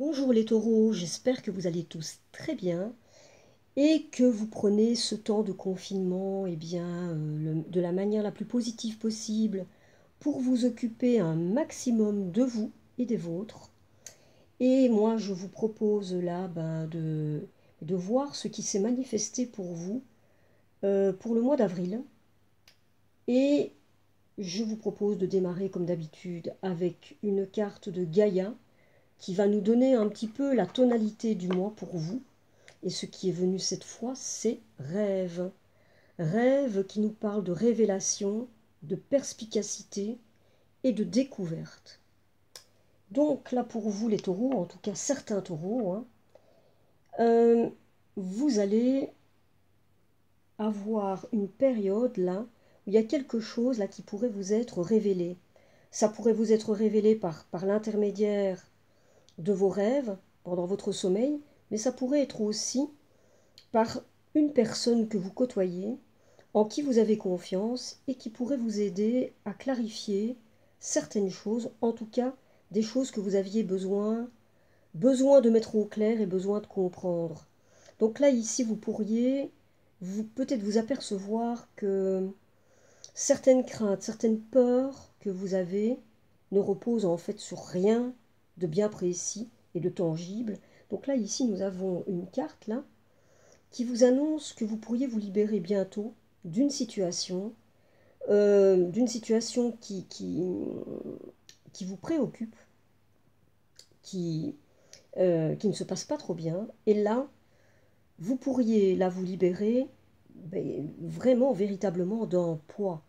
Bonjour les taureaux, j'espère que vous allez tous très bien et que vous prenez ce temps de confinement de la manière la plus positive possible pour vous occuper un maximum de vous et des vôtres. Et moi, je vous propose là de voir ce qui s'est manifesté pour vous pour le mois d'avril. Et je vous propose de démarrer comme d'habitude avec une carte de Gaïa qui va nous donner un petit peu la tonalité du mois pour vous. Et ce qui est venu cette fois, c'est rêve. Rêve qui nous parle de révélation, de perspicacité et de découverte. Donc là pour vous les taureaux, en tout cas certains taureaux, vous allez avoir une période là où il y a quelque chose là qui pourrait vous être révélé. Ça pourrait vous être révélé par l'intermédiaire de vos rêves pendant votre sommeil, mais ça pourrait être aussi par une personne que vous côtoyez, en qui vous avez confiance et qui pourrait vous aider à clarifier certaines choses, en tout cas des choses que vous aviez besoin de mettre au clair et besoin de comprendre. Donc là, ici, vous pourriez peut-être vous apercevoir que certaines craintes, certaines peurs que vous avez ne reposent en fait sur rien de bien précis et de tangible. Donc là, ici, nous avons une carte là qui vous annonce que vous pourriez vous libérer bientôt d'une situation qui vous préoccupe, qui, qui ne se passe pas trop bien. Et là, vous pourriez là vous libérer vraiment, véritablement d'un poids.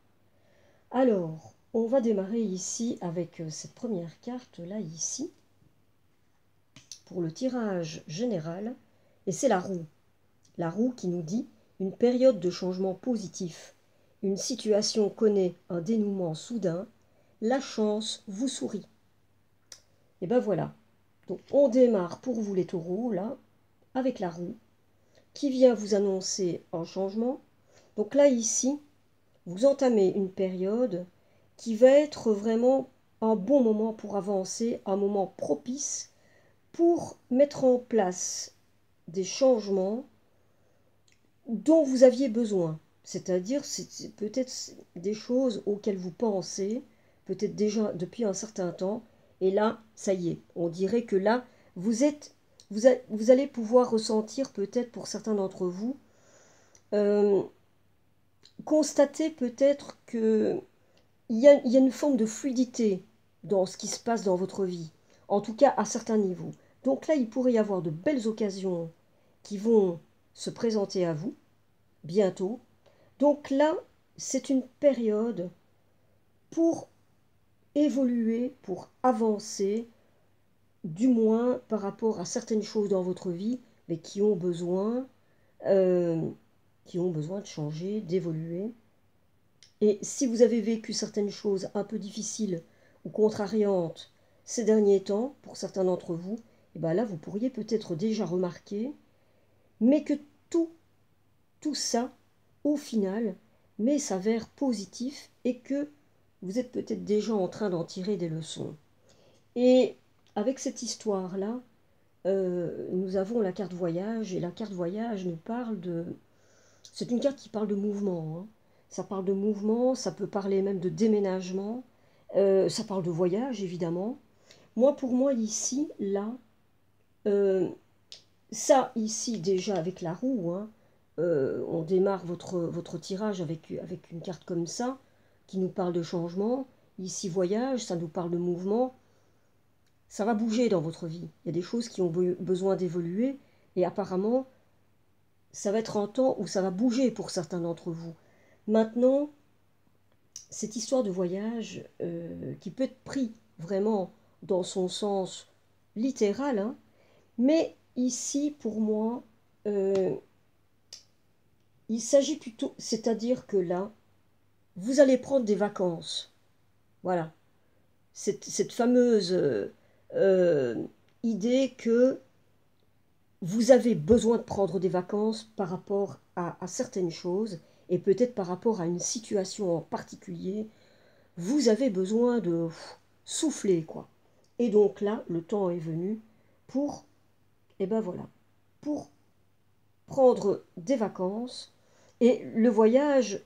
Alors, on va démarrer ici avec cette première carte là, ici, pour le tirage général. Et c'est la roue. La roue qui nous dit une période de changement positif. Une situation connaît un dénouement soudain. La chance vous sourit. Et ben voilà. Donc on démarre pour vous les taureaux, là, avec la roue, qui vient vous annoncer un changement. Donc là, ici, vous entamez une période qui va être vraiment un bon moment pour avancer, un moment propice pour mettre en place des changements dont vous aviez besoin. C'est-à-dire, c'est peut-être des choses auxquelles vous pensez, peut-être déjà depuis un certain temps, et là, ça y est, on dirait que là, vous allez pouvoir ressentir peut-être pour certains d'entre vous, euh, constater peut-être que il y a une forme de fluidité dans ce qui se passe dans votre vie, en tout cas à certains niveaux. Donc là, il pourrait y avoir de belles occasions qui vont se présenter à vous bientôt. Donc là, c'est une période pour évoluer, pour avancer, du moins par rapport à certaines choses dans votre vie, mais euh, qui ont besoin de changer, d'évoluer. Et si vous avez vécu certaines choses un peu difficiles ou contrariantes ces derniers temps, pour certains d'entre vous, et bien là, vous pourriez peut-être déjà remarquer, mais que tout, tout ça, au final, s'avère positif et que vous êtes peut-être déjà en train d'en tirer des leçons. Et avec cette histoire-là, nous avons la carte voyage, et la carte voyage nous parle de... C'est une carte qui parle de mouvement, hein. Ça parle de mouvement, ça peut parler même de déménagement, ça parle de voyage, évidemment. Moi, pour moi, ici, là, euh, ça, ici, déjà, avec la roue, hein, on démarre votre tirage avec une carte comme ça, qui nous parle de changement. Ici, voyage, ça nous parle de mouvement. Ça va bouger dans votre vie. Il y a des choses qui ont besoin d'évoluer, et apparemment, ça va être un temps où ça va bouger pour certains d'entre vous. Maintenant, cette histoire de voyage, qui peut être pris vraiment dans son sens littéral, hein, mais ici, pour moi, euh, il s'agit plutôt, c'est-à-dire que là, vous allez prendre des vacances. Voilà. Cette fameuse euh, idée que vous avez besoin de prendre des vacances par rapport à certaines choses et peut-être par rapport à une situation en particulier, vous avez besoin de souffler, quoi. Et donc là, le temps est venu pour, et ben voilà, pour prendre des vacances. Et le voyage,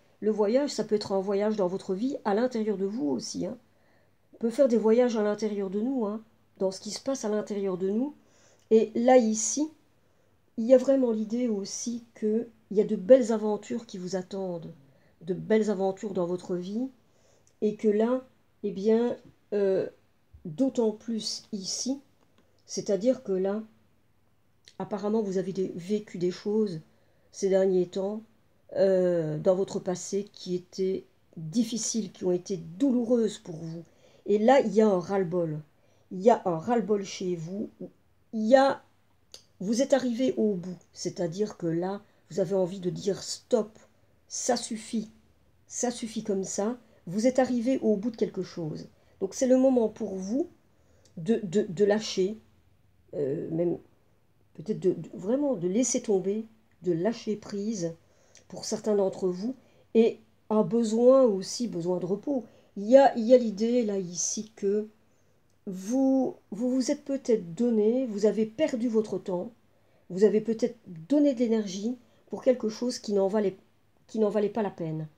ça peut être un voyage dans votre vie, à l'intérieur de vous aussi, hein. On peut faire des voyages à l'intérieur de nous, hein, dans ce qui se passe à l'intérieur de nous. Et là, ici, il y a vraiment l'idée aussi qu'il y a de belles aventures qui vous attendent, de belles aventures dans votre vie, et que là, eh bien, d'autant plus ici, c'est-à-dire que là, apparemment, vous avez vécu des choses ces derniers temps, dans votre passé, qui étaient difficiles, qui ont été douloureuses pour vous. Et là, il y a un ras-le-bol. Il y a un ras-le-bol chez vous. Il y a, vous êtes arrivé au bout. C'est-à-dire que là, vous avez envie de dire stop, ça suffit. Ça suffit comme ça. Vous êtes arrivé au bout de quelque chose. Donc c'est le moment pour vous de lâcher, même peut-être vraiment de laisser tomber, de lâcher prise pour certains d'entre vous, et un besoin aussi, besoin de repos. Il y a l'idée là ici que vous êtes peut-être donné, vous avez perdu votre temps, vous avez peut-être donné de l'énergie pour quelque chose qui n'en valait pas la peine.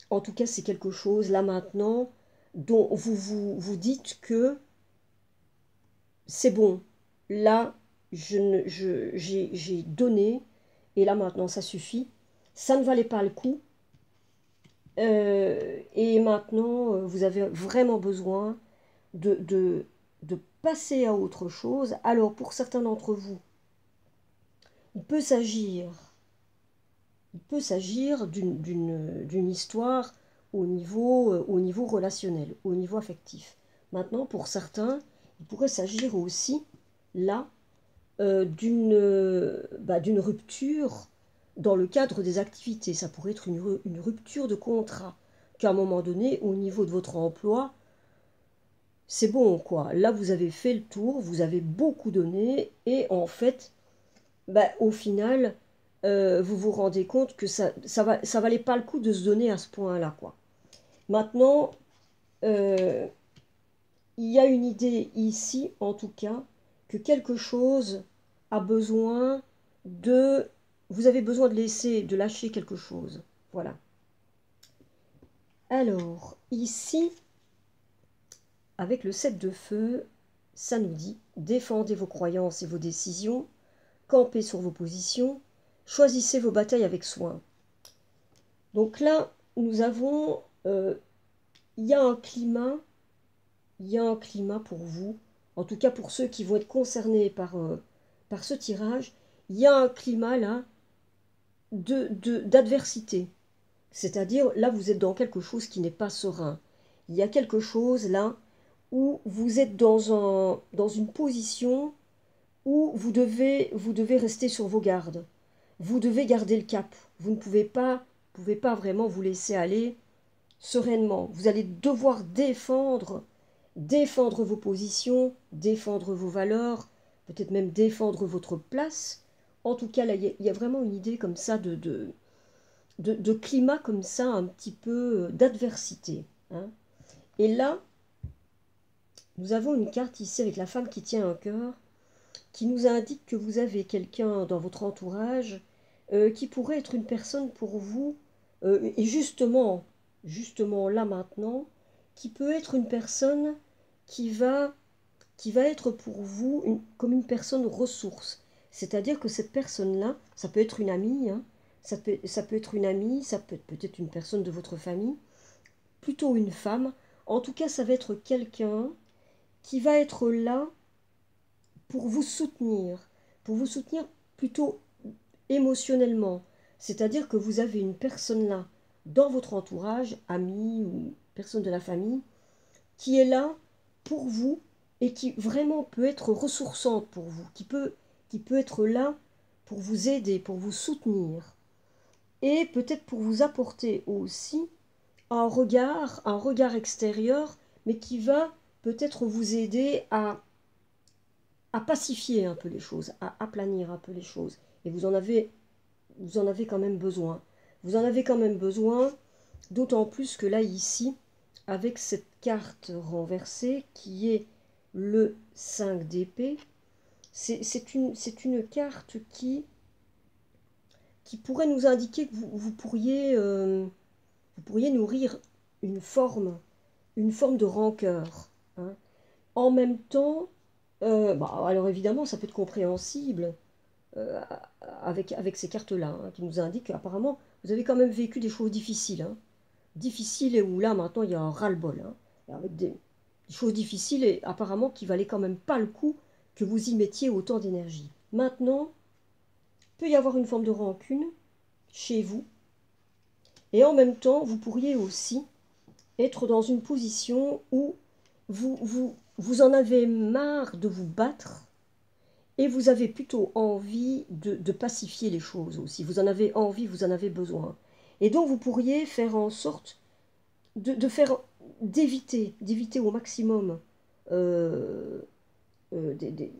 En tout cas, c'est quelque chose là maintenant dont vous dites que c'est bon, là j'ai donné, et là maintenant ça suffit, ça ne valait pas le coup, et maintenant vous avez vraiment besoin de passer à autre chose. Alors pour certains d'entre vous, il peut s'agir d'une histoire au niveau relationnel, au niveau affectif. Maintenant, pour certains, il pourrait s'agir aussi, là, d'une rupture dans le cadre des activités. Ça pourrait être une rupture de contrat, qu'à un moment donné, au niveau de votre emploi, c'est bon, quoi. Là, vous avez fait le tour, vous avez beaucoup donné, et en fait, au final, vous vous rendez compte que ça valait pas le coup de se donner à ce point-là, quoi. Maintenant, il y a une idée ici, en tout cas, que quelque chose a besoin de... Vous avez besoin de lâcher quelque chose. Voilà. Alors, ici, avec le 7 de feu, ça nous dit: défendez vos croyances et vos décisions, campez sur vos positions, choisissez vos batailles avec soin. Donc là, nous avons... il y a un climat pour vous, en tout cas pour ceux qui vont être concernés par ce tirage. Il y a un climat là d'adversité. C'est-à-dire, là, vous êtes dans quelque chose qui n'est pas serein. Il y a quelque chose là où vous êtes dans une position où vous devez rester sur vos gardes. Vous devez garder le cap. Vous ne pouvez pas vraiment vous laisser aller sereinement. Vous allez devoir défendre vos positions, défendre vos valeurs, peut-être même défendre votre place. En tout cas, là, il y a vraiment une idée comme ça de climat comme ça, un petit peu d'adversité, hein. Et là, nous avons une carte ici avec la femme qui tient un cœur, qui nous indique que vous avez quelqu'un dans votre entourage qui pourrait être une personne pour vous, et justement là maintenant, qui peut être une personne qui va être pour vous comme une personne ressource. C'est-à-dire que cette personne-là, ça peut être une amie, hein, ça peut être une amie, ça peut être peut-être une personne de votre famille, plutôt une femme. En tout cas, ça va être quelqu'un qui va être là pour vous soutenir plutôt émotionnellement. C'est-à-dire que vous avez une personne là dans votre entourage, amie ou personne de la famille, qui est là pour vous et qui vraiment peut être ressourçante pour vous, qui peut être là pour vous aider, pour vous soutenir, et peut-être pour vous apporter aussi un regard extérieur, mais qui va peut-être vous aider à pacifier un peu les choses, à aplanir un peu les choses. Et vous en avez quand même besoin. Vous en avez quand même besoin, d'autant plus que là, ici, avec cette carte renversée qui est le 5 d'épée, C'est une carte qui pourrait nous indiquer que vous pourriez nourrir une forme, une forme de rancœur, hein. En même temps, bah, alors évidemment, ça peut être compréhensible euh, avec ces cartes-là, hein, qui nous indiquent qu'apparemment, vous avez quand même vécu des choses difficiles, hein. Difficiles et où là, maintenant, il y a un ras-le-bol, hein. Et avec des choses difficiles et apparemment qui valaient quand même pas le coup que vous y mettiez autant d'énergie. Maintenant, il peut y avoir une forme de rancune chez vous. Et en même temps, vous pourriez aussi être dans une position où vous en avez marre de vous battre et vous avez plutôt envie de pacifier les choses aussi. Vous en avez envie, vous en avez besoin. Et donc vous pourriez faire en sorte de faire d'éviter au maximum euh, euh, des, des-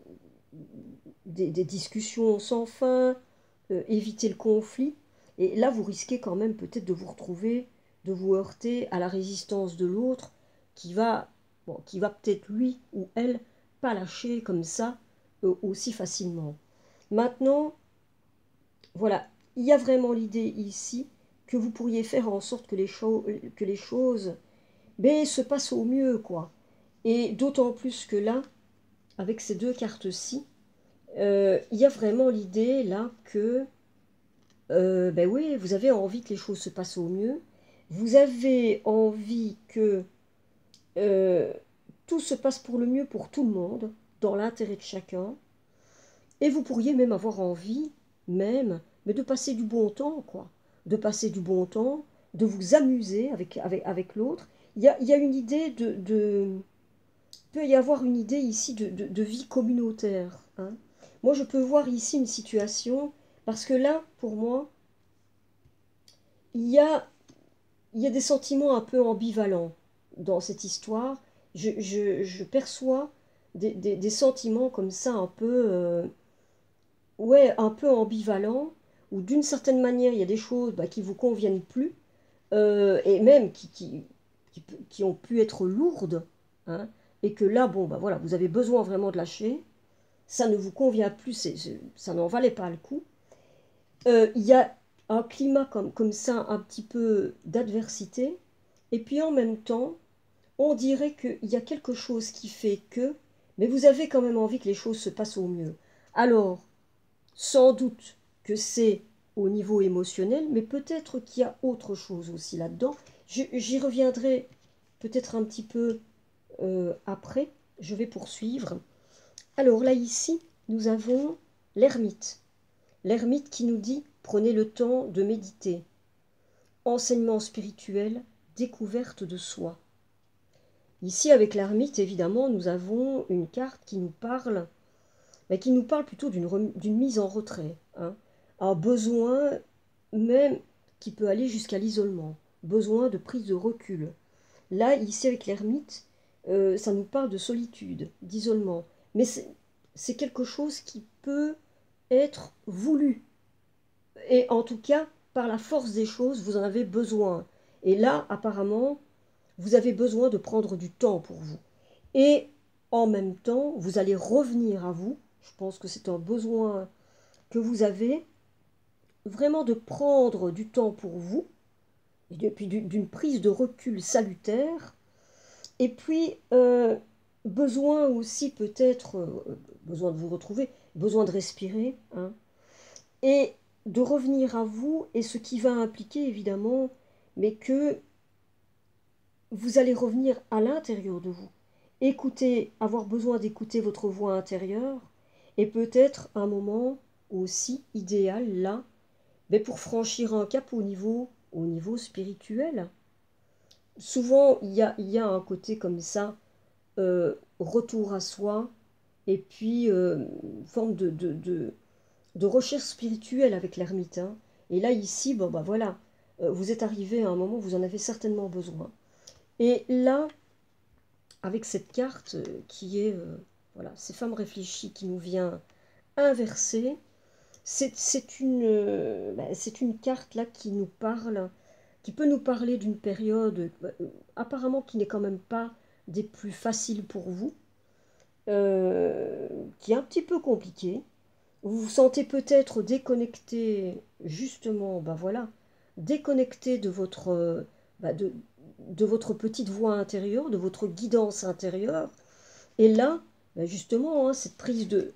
des discussions sans fin, éviter le conflit. Et là, vous risquez quand même peut-être de vous retrouver, de vous heurter à la résistance de l'autre qui va, bon, qui va peut-être lui ou elle pas lâcher comme ça aussi facilement. Maintenant, voilà, il y a vraiment l'idée ici que vous pourriez faire en sorte que les choses ben, se passent au mieux, quoi. Et d'autant plus que là, avec ces deux cartes-ci, il y a vraiment l'idée là que ben oui, vous avez envie que les choses se passent au mieux. Vous avez envie que euh, tout se passe pour le mieux pour tout le monde, dans l'intérêt de chacun. Et vous pourriez même avoir envie, même, mais de passer du bon temps, quoi. De passer du bon temps, de vous amuser avec l'autre. Il y a une idée peut y avoir une idée ici de vie communautaire, hein. Moi, je peux voir ici une situation, parce que là, pour moi, il y a il y a des sentiments un peu ambivalents dans cette histoire. Je perçois des sentiments comme ça un peu, ouais, un peu ambivalents, où d'une certaine manière, il y a des choses bah, qui vous conviennent plus, et même qui ont pu être lourdes, hein, et que là, bon, bah voilà, vous avez besoin vraiment de lâcher, ça ne vous convient plus, ça n'en valait pas le coup. Il y a un climat comme ça, un petit peu d'adversité, et puis en même temps, on dirait qu'il y a quelque chose qui fait que, mais vous avez quand même envie que les choses se passent au mieux. Alors, sans doute que c'est au niveau émotionnel, mais peut-être qu'il y a autre chose aussi là-dedans. J'y reviendrai peut-être un petit peu après. Je vais poursuivre. Alors là, ici, nous avons l'ermite. L'ermite qui nous dit, prenez le temps de méditer. Enseignement spirituel, découverte de soi. Ici, avec l'ermite, évidemment, nous avons une carte mais qui nous parle plutôt d'une mise en retrait, hein. Un besoin même qui peut aller jusqu'à l'isolement, besoin de prise de recul. Là, ici, avec l'ermite, ça nous parle de solitude, d'isolement. Mais c'est quelque chose qui peut être voulu. Et en tout cas, par la force des choses, vous en avez besoin. Et là, apparemment, vous avez besoin de prendre du temps pour vous. Et en même temps, vous allez revenir à vous. Je pense que c'est un besoin que vous avez, vraiment de prendre du temps pour vous, et puis d'une prise de recul salutaire. Et puis, besoin aussi peut-être, besoin de vous retrouver, besoin de respirer, hein, et de revenir à vous, et ce qui va impliquer évidemment, mais que vous allez revenir à l'intérieur de vous. Écoutez, avoir besoin d'écouter votre voix intérieure, et peut-être un moment aussi idéal là, mais pour franchir un cap au niveau spirituel. Souvent, il y a un côté comme ça, retour à soi, et puis forme de recherche spirituelle avec l'ermite, hein. Et là, ici, bon, bah voilà, vous êtes arrivé à un moment où vous en avez certainement besoin. Et là, avec cette carte qui est, voilà, ces femmes réfléchies qui nous vient inversée, c'est une carte là qui nous parle, qui peut nous parler d'une période apparemment qui n'est quand même pas des plus faciles pour vous. qui est un petit peu compliqué. Vous vous sentez peut-être déconnecté, justement, ben voilà, déconnecté de votre petite voix intérieure, de votre guidance intérieure. Et là, ben justement, hein, cette prise de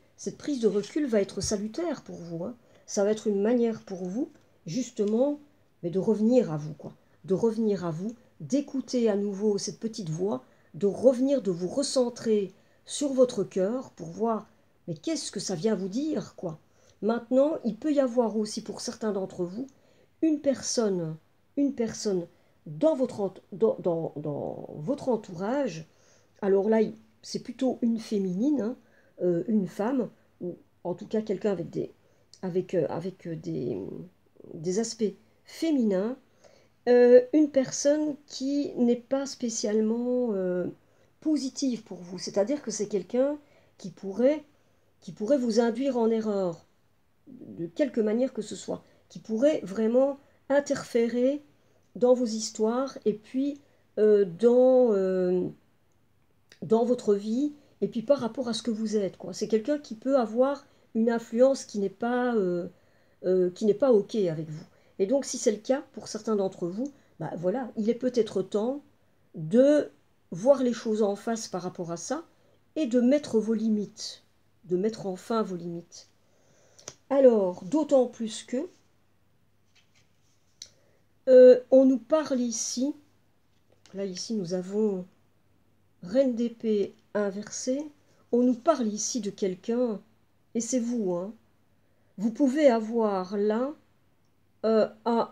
recul va être salutaire pour vous, hein. Ça va être une manière pour vous, justement, mais de revenir à vous, quoi. De revenir à vous, d'écouter à nouveau cette petite voix, de revenir, de vous recentrer sur votre cœur pour voir, mais qu'est-ce que ça vient vous dire, quoi. Maintenant, il peut y avoir aussi pour certains d'entre vous une personne, une personne dans votre entourage. Alors là, c'est plutôt une féminine, hein, une femme, ou en tout cas quelqu'un avec des aspects féminins, une personne qui n'est pas spécialement positive pour vous. C'est-à-dire que c'est quelqu'un qui qui pourrait vous induire en erreur, de quelque manière que ce soit, qui pourrait vraiment interférer dans vos histoires et puis dans votre vie et puis par rapport à ce que vous êtes, quoi. C'est quelqu'un qui peut avoir une influence qui n'est pas OK avec vous. Et donc, si c'est le cas pour certains d'entre vous, bah voilà, il est peut-être temps de voir les choses en face par rapport à ça et de mettre vos limites, de mettre enfin vos limites. Alors, d'autant plus que on nous parle ici, là ici nous avons Reine d'épée inversée, on nous parle ici de quelqu'un, et c'est vous, hein. Vous pouvez avoir là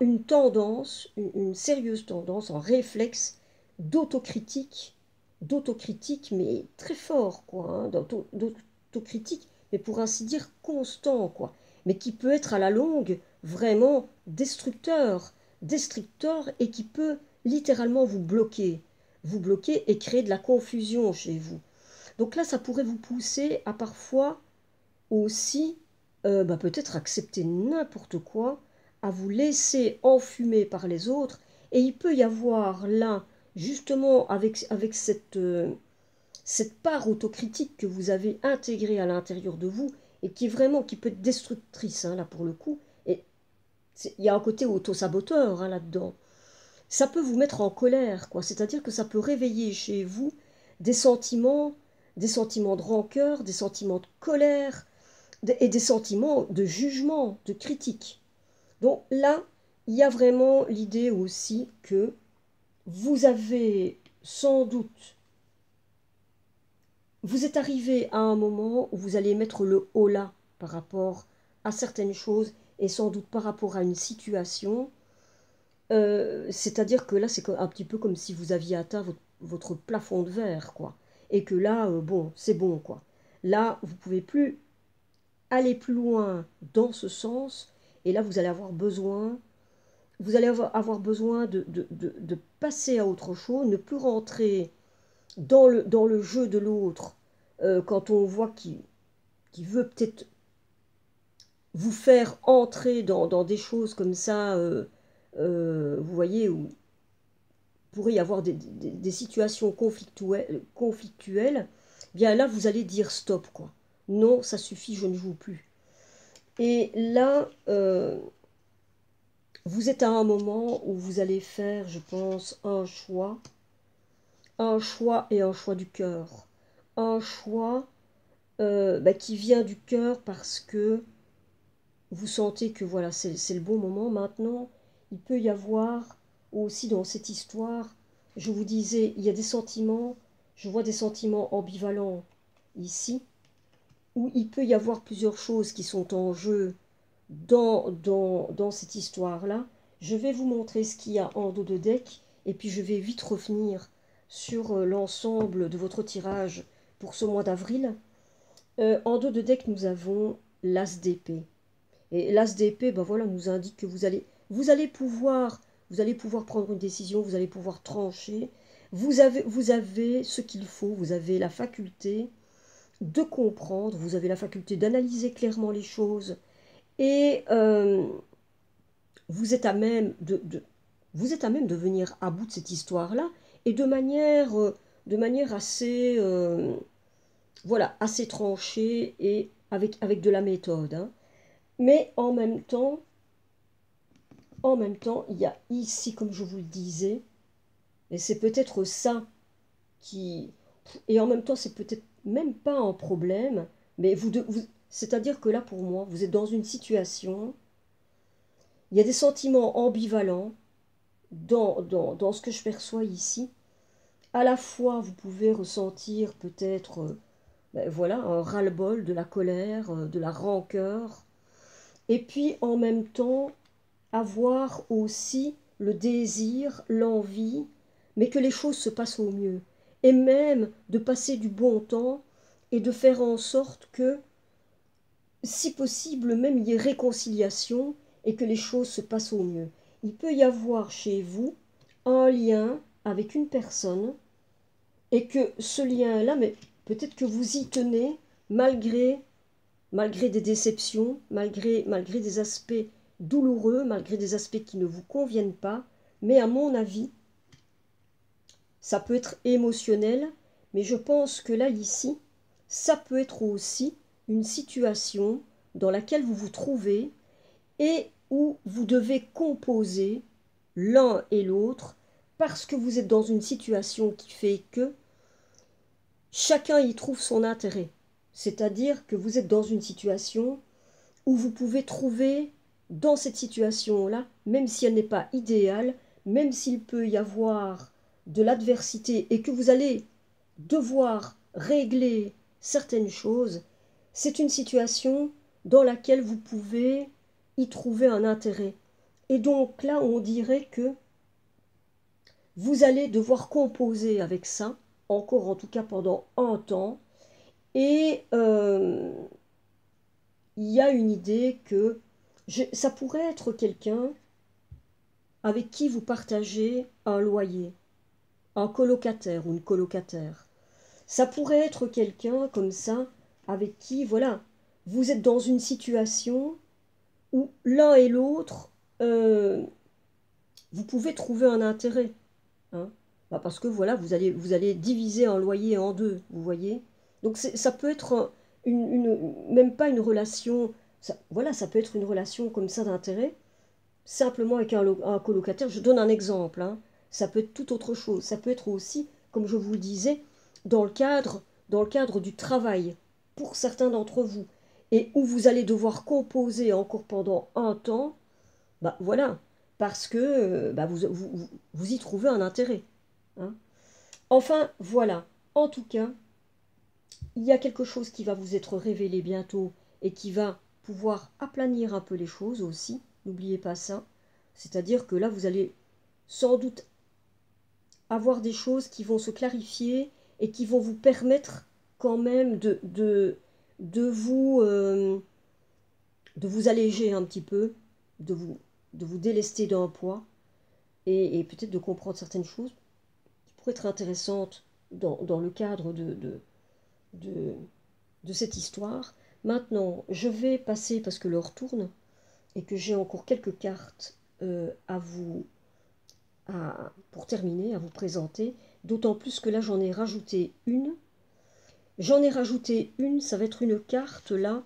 une tendance, une sérieuse tendance, un réflexe d'autocritique, d'autocritique, mais très fort, quoi, hein, d'autocritique, mais pour ainsi dire constant, quoi, mais qui peut être à la longue vraiment destructeur, et qui peut littéralement vous bloquer et créer de la confusion chez vous. Donc là, ça pourrait vous pousser à parfois aussi peut-être accepter n'importe quoi, à vous laisser enfumer par les autres. Et il peut y avoir là, justement, avec cette part autocritique que vous avez intégrée à l'intérieur de vous, et qui est vraiment, qui peut être destructrice, hein, là pour le coup. Et il y a un côté auto-saboteur, hein, là-dedans. Ça peut vous mettre en colère, quoi. C'est-à-dire que ça peut réveiller chez vous des sentiments, des sentiments de rancœur, des sentiments de colère, et des sentiments de jugement, de critique. Donc là, il y a vraiment l'idée aussi que vous avez sans doute, vous êtes arrivé à un moment où vous allez mettre le haut là par rapport à certaines choses et sans doute par rapport à une situation. C'est-à-dire que là, c'est un petit peu comme si vous aviez atteint votre plafond de verre, quoi. Et que là, bon, c'est bon, quoi. Là, vous ne pouvez plus aller plus loin dans ce sens, et là vous allez avoir besoin, avoir besoin de passer à autre chose, ne plus rentrer dans le jeu de l'autre, quand on voit qu'il veut peut-être vous faire entrer dans des choses comme ça, vous voyez, où pourrait y avoir des situations conflictuelles, bien là vous allez dire stop, quoi. Non, ça suffit, je ne joue plus. Et là, vous êtes à un moment où vous allez faire, je pense, un choix et un choix du cœur. Un choix qui vient du cœur parce que vous sentez que voilà, c'est le bon moment. Maintenant, il peut y avoir aussi dans cette histoire, je vous disais, il y a des sentiments, je vois des sentiments ambivalents ici, où il peut y avoir plusieurs choses qui sont en jeu dans cette histoire-là. Je vais vous montrer ce qu'il y a en dos de deck, et puis je vais vite revenir sur l'ensemble de votre tirage pour ce mois d'avril. En dos de deck, nous avons l'As d'épée. Et l'As d'épée, ben voilà, nous indique que vous allez pouvoir prendre une décision, vous allez pouvoir trancher. Vous avez ce qu'il faut, vous avez la faculté de comprendre, vous avez la faculté d'analyser clairement les choses, et vous êtes à même vous êtes à même de venir à bout de cette histoire-là, et de manière assez, voilà, assez tranché et avec de la méthode, hein. Mais en même temps, il y a ici, comme je vous le disais, et c'est peut-être ça qui... Et en même temps, c'est peut-être même pas un problème, mais c'est-à-dire que là, pour moi, vous êtes dans une situation, il y a des sentiments ambivalents dans ce que je perçois ici. À la fois, vous pouvez ressentir peut-être, ben voilà, un ras-le-bol, de la colère, de la rancœur, et puis en même temps, avoir aussi le désir, l'envie, mais que les choses se passent au mieux, et même de passer du bon temps et de faire en sorte que, si possible, même il y ait réconciliation et que les choses se passent au mieux. Il peut y avoir chez vous un lien avec une personne et que ce lien-là, mais peut-être que vous y tenez malgré des déceptions, malgré des aspects douloureux, malgré des aspects qui ne vous conviennent pas, mais à mon avis, ça peut être émotionnel, mais je pense que là, ici, ça peut être aussi une situation dans laquelle vous vous trouvez et où vous devez composer l'un et l'autre parce que vous êtes dans une situation qui fait que chacun y trouve son intérêt. C'est-à-dire que vous êtes dans une situation où vous pouvez trouver dans cette situation-là, même si elle n'est pas idéale, même s'il peut y avoir de l'adversité et que vous allez devoir régler certaines choses, c'est une situation dans laquelle vous pouvez y trouver un intérêt. Et donc là, on dirait que vous allez devoir composer avec ça, encore en tout cas pendant un temps, et il y a une idée que ça pourrait être quelqu'un avec qui vous partagez un loyer, un colocataire ou une colocataire. Ça pourrait être quelqu'un comme ça avec qui, voilà, vous êtes dans une situation où l'un et l'autre, vous pouvez trouver un intérêt, hein. Bah parce que voilà, vous allez diviser un loyer en deux, vous voyez. Donc ça peut être même pas une relation, ça, voilà, ça peut être une relation comme ça d'intérêt, simplement avec un colocataire. Je donne un exemple, hein. Ça peut être tout autre chose. Ça peut être aussi, comme je vous le disais, dans le cadre du travail, pour certains d'entre vous, et où vous allez devoir composer encore pendant un temps, bah voilà, parce que bah vous y trouvez un intérêt, hein. Enfin, voilà. En tout cas, il y a quelque chose qui va vous être révélé bientôt et qui va pouvoir aplanir un peu les choses aussi. N'oubliez pas ça. C'est-à-dire que là, vous allez sans doute avoir des choses qui vont se clarifier et qui vont vous permettre quand même de vous, de vous alléger un petit peu, de vous, de vous délester d'un poids et peut-être de comprendre certaines choses qui pourraient être intéressantes dans le cadre de, de cette histoire. Maintenant, je vais passer, parce que l'heure tourne, et que j'ai encore quelques cartes à vous, pour terminer, à vous présenter, d'autant plus que là, j'en ai rajouté une. J'en ai rajouté une, ça va être une carte, là,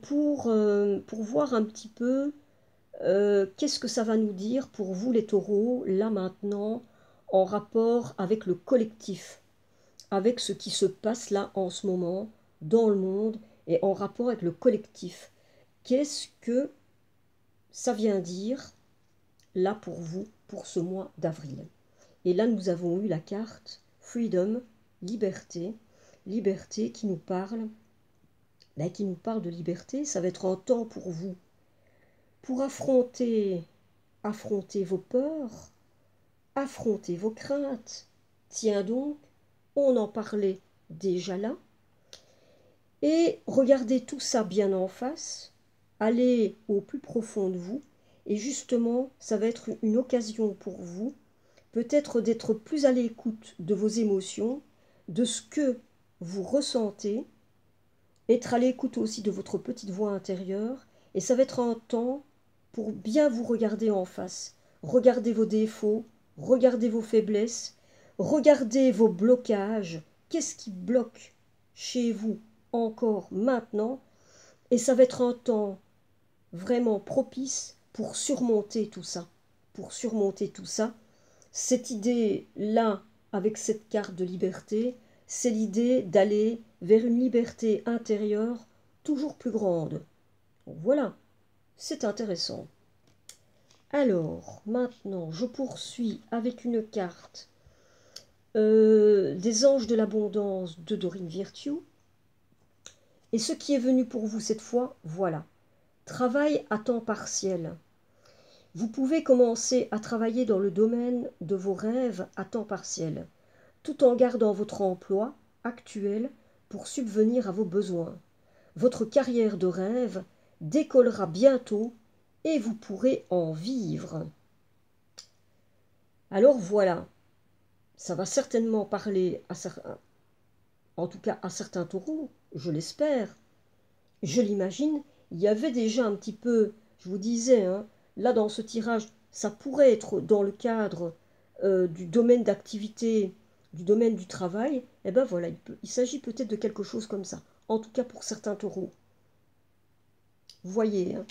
pour voir un petit peu qu'est-ce que ça va nous dire pour vous, les taureaux, là, maintenant, en rapport avec le collectif, avec ce qui se passe là en ce moment dans le monde et en rapport avec le collectif. Qu'est-ce que ça vient dire là pour vous, pour ce mois d'avril? Et là, nous avons eu la carte Freedom, liberté, liberté qui nous parle, qui nous parle de liberté. Ça va être un temps pour vous, pour affronter vos peurs, affronter vos craintes. Tiens donc, on en parlait déjà là. Et regardez tout ça bien en face, allez au plus profond de vous, et justement, ça va être une occasion pour vous, peut-être d'être plus à l'écoute de vos émotions, de ce que vous ressentez, être à l'écoute aussi de votre petite voix intérieure, et ça va être un temps pour bien vous regarder en face, regarder vos défauts, regarder vos faiblesses, regarder vos blocages, qu'est-ce qui bloque chez vous encore maintenant, et ça va être un temps vraiment propice pour surmonter tout ça. Pour surmonter tout ça. Cette idée-là, avec cette carte de liberté, c'est l'idée d'aller vers une liberté intérieure toujours plus grande. Donc voilà, c'est intéressant. Alors, maintenant, je poursuis avec une carte des anges de l'abondance de Dorine Virtue. Et ce qui est venu pour vous cette fois, voilà. Travail à temps partiel. Vous pouvez commencer à travailler dans le domaine de vos rêves à temps partiel, tout en gardant votre emploi actuel pour subvenir à vos besoins. Votre carrière de rêve décollera bientôt et vous pourrez en vivre. Alors voilà, ça va certainement parler à certains, en tout cas à certains taureaux, je l'espère. Je l'imagine, il y avait déjà un petit peu, je vous disais, hein, là dans ce tirage, ça pourrait être dans le cadre du domaine d'activité, du domaine du travail, et ben voilà, il s'agit peut-être de quelque chose comme ça, en tout cas pour certains taureaux. Vous voyez, hein.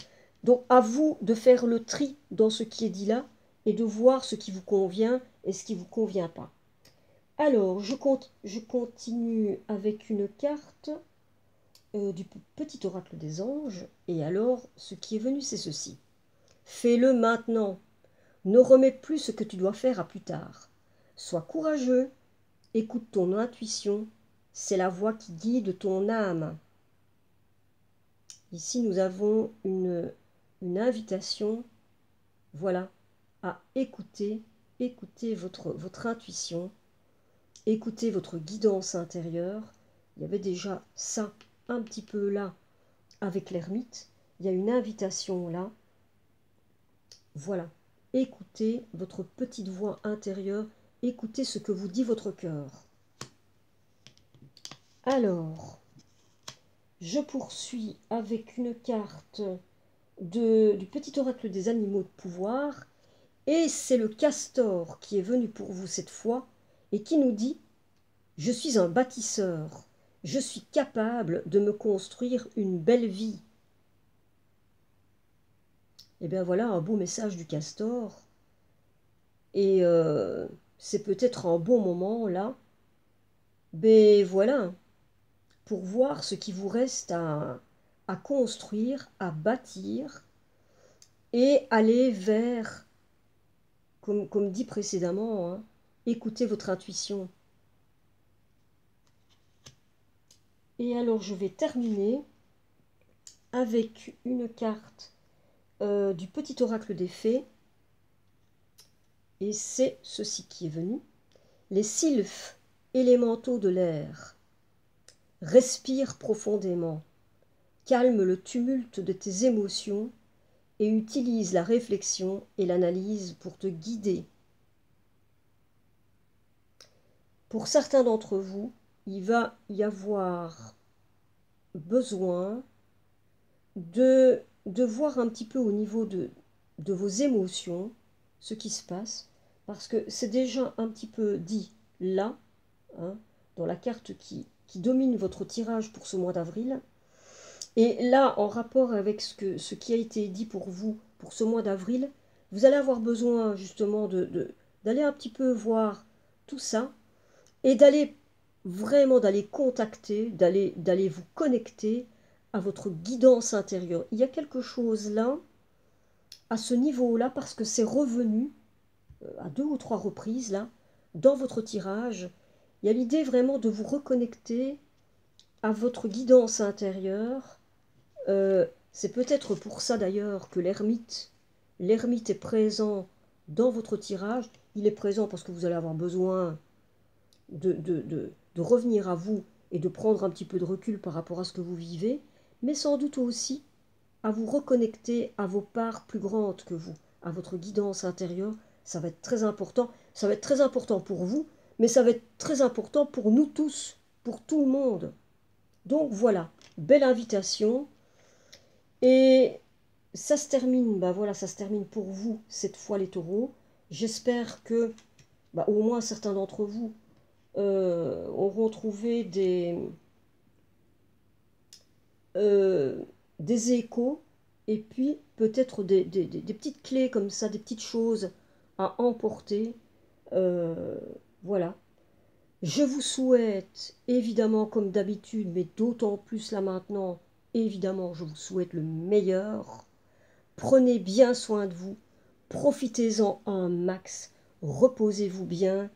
Donc à vous de faire le tri dans ce qui est dit là, et de voir ce qui vous convient et ce qui ne vous convient pas. Alors, je continue avec une carte du petit oracle des anges, et alors, ce qui est venu, c'est ceci. Fais-le maintenant. Ne remets plus ce que tu dois faire à plus tard. Sois courageux, écoute ton intuition, c'est la voix qui guide ton âme. Ici, nous avons une invitation, voilà, à écouter votre intuition, écouter votre guidance intérieure. Il y avait déjà ça un petit peu là avec l'ermite. Il y a une invitation là. Voilà, écoutez votre petite voix intérieure, écoutez ce que vous dit votre cœur. Alors, je poursuis avec une carte du petit oracle des animaux de pouvoir, et c'est le castor qui est venu pour vous cette fois, et qui nous dit « Je suis un bâtisseur, je suis capable de me construire une belle vie. » Et bien voilà un beau message du castor, et c'est peut-être un bon moment là, mais voilà, pour voir ce qui vous reste à construire, à bâtir, et aller vers, comme dit précédemment, hein, écoutez votre intuition. Et alors je vais terminer avec une carte du petit oracle des fées, et c'est ceci qui est venu. Les sylphes élémentaux de l'air, respire profondément, calme le tumulte de tes émotions et utilise la réflexion et l'analyse pour te guider. Pour certains d'entre vous, il va y avoir besoin de voir un petit peu au niveau de vos émotions ce qui se passe, parce que c'est déjà un petit peu dit là, hein, dans la carte qui domine votre tirage pour ce mois d'avril. Et là, en rapport avec ce qui a été dit pour vous pour ce mois d'avril, vous allez avoir besoin justement d'aller un petit peu voir tout ça, et d'aller vraiment contacter, d'aller vous connecter à votre guidance intérieure. Il y a quelque chose là, à ce niveau-là, parce que c'est revenu à 2 ou 3 reprises là, dans votre tirage. Il y a l'idée vraiment de vous reconnecter à votre guidance intérieure. C'est peut-être pour ça d'ailleurs que l'ermite est présent dans votre tirage. Il est présent parce que vous allez avoir besoin de revenir à vous et de prendre un petit peu de recul par rapport à ce que vous vivez, mais sans doute aussi à vous reconnecter à vos parts plus grandes que vous, à votre guidance intérieure. Ça va être très important. Ça va être très important pour vous, mais ça va être très important pour nous tous, pour tout le monde. Donc voilà, belle invitation. Et ça se termine, bah voilà, ça se termine pour vous cette fois les taureaux. J'espère que au moins certains d'entre vous auront trouvé euh, des échos et puis peut-être des petites clés comme ça, des petites choses à emporter. Euh, voilà. Je vous souhaite, évidemment, comme d'habitude, mais d'autant plus là maintenant, évidemment, je vous souhaite le meilleur. Prenez bien soin de vous, profitez-en un max, reposez-vous bien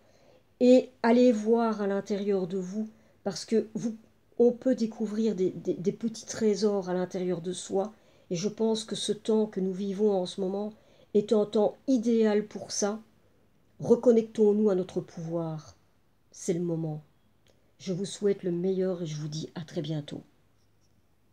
et allez voir à l'intérieur de vous, parce que on peut découvrir des petits trésors à l'intérieur de soi, et je pense que ce temps que nous vivons en ce moment est un temps idéal pour ça. Reconnectons-nous à notre pouvoir. C'est le moment. Je vous souhaite le meilleur et je vous dis à très bientôt.